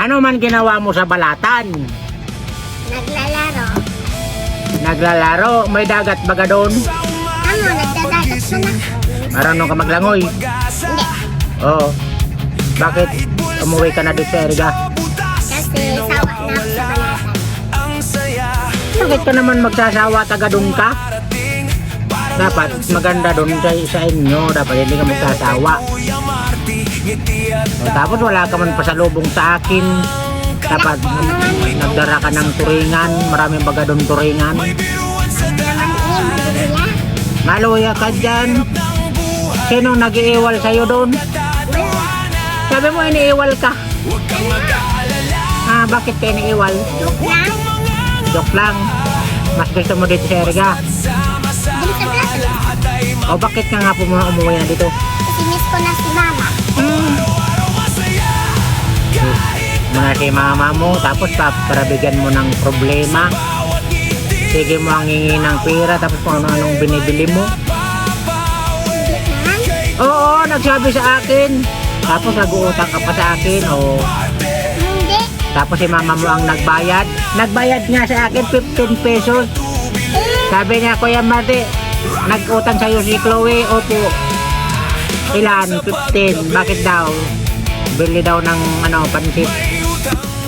Ano man ginawa mo sa balatan? Naglalaro. Naglalaro? May dagat baga doon? Ano, nagdadagat ka na? Marunong ka maglangoy? Hindi. Oo. Bakit umuwi ka na dito sa Eriga? Kasi sawa na ako sa balatan. Bakit ka naman magsasawa, taga doon ka? Dapat maganda doon sa inyo. Dapat hindi ka magsasawa. O, tapos wala ka man pasalubong sa akin. Dapat nagdara ka ng turingan. Maraming baga doon turingan. Naman maduya. Maluya ka dyan. Sino nag-iiwal sa'yo doon? Wala. Sabi mo iniiwal ka. Bakit ka iniiwal? Joke lang. Joke lang. Mas gusto mo dito sa Eriga. Dili sa balatan. O bakit ka nga po muna umuwi na dito? Kasi miss ko na si mama. Muna si mama mo, tapos para bigyan mo ng problema. Sige mo ang hingi ng pera, tapos kung ano-anong binibili mo. Hindi naman. Oo, nagsabi sa akin. Tapos nag-uutang ka pa sa akin. O, Hindi. tapos si mama mo ang nagbayad. Nagbayad nga sa akin 15 pesos. Sabi niya, Kuya Marty, nag-utang sa'yo si Chloe. Opo. Ilan? 15. Bakit daw? Bili daw ng pansit.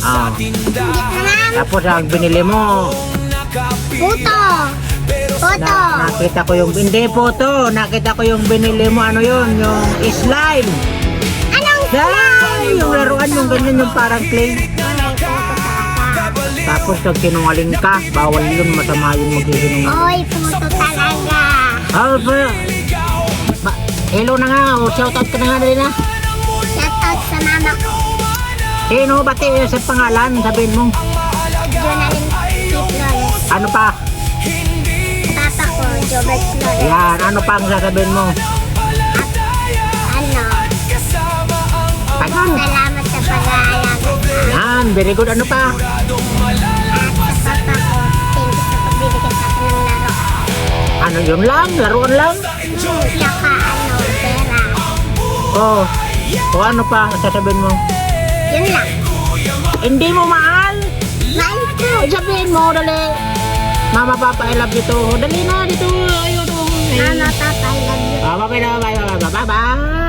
Hindi naman. Tapos ang binili mo, Puto. Puto. nakita ko yung, hindi po to, nakita ko yung binili mo, ano yun, yung slime. Anong Dahil yung laruan, yung ganyan, yung parang clay. Ay, puto talaga. Tapos pag sinungaling ka, bawal yun, masama yun magsisinungaling. Oy, puto talaga. Hello na nga, shoutout ka na nga rin na. Shoutout sa mama ko. Sino, bati sa pangalan, sabihin mo. Jonalyn Flores. Ano pa? Papa ko, Jobert Flores. Yan, ano pa ang sasabihin mo? Ano? Tagal. Salamat sa pag-aalaga sa Yan, very good, ano pa? at sa papa ko. Thank you sa pagbibigay sa akin ng laro. Ano yun lang, laruan lang? Saka pera. Oh, o ano pa ang sasabihin mo? Yun lang. Hindi mo mahal? Mahal ko. Ay, sabihin mo, dali. Mama, Papa, I love you too. Dali na, dito. Ayun, Mama, Papa, I love you. Bye, bye, bye, bye, bye, bye, bye.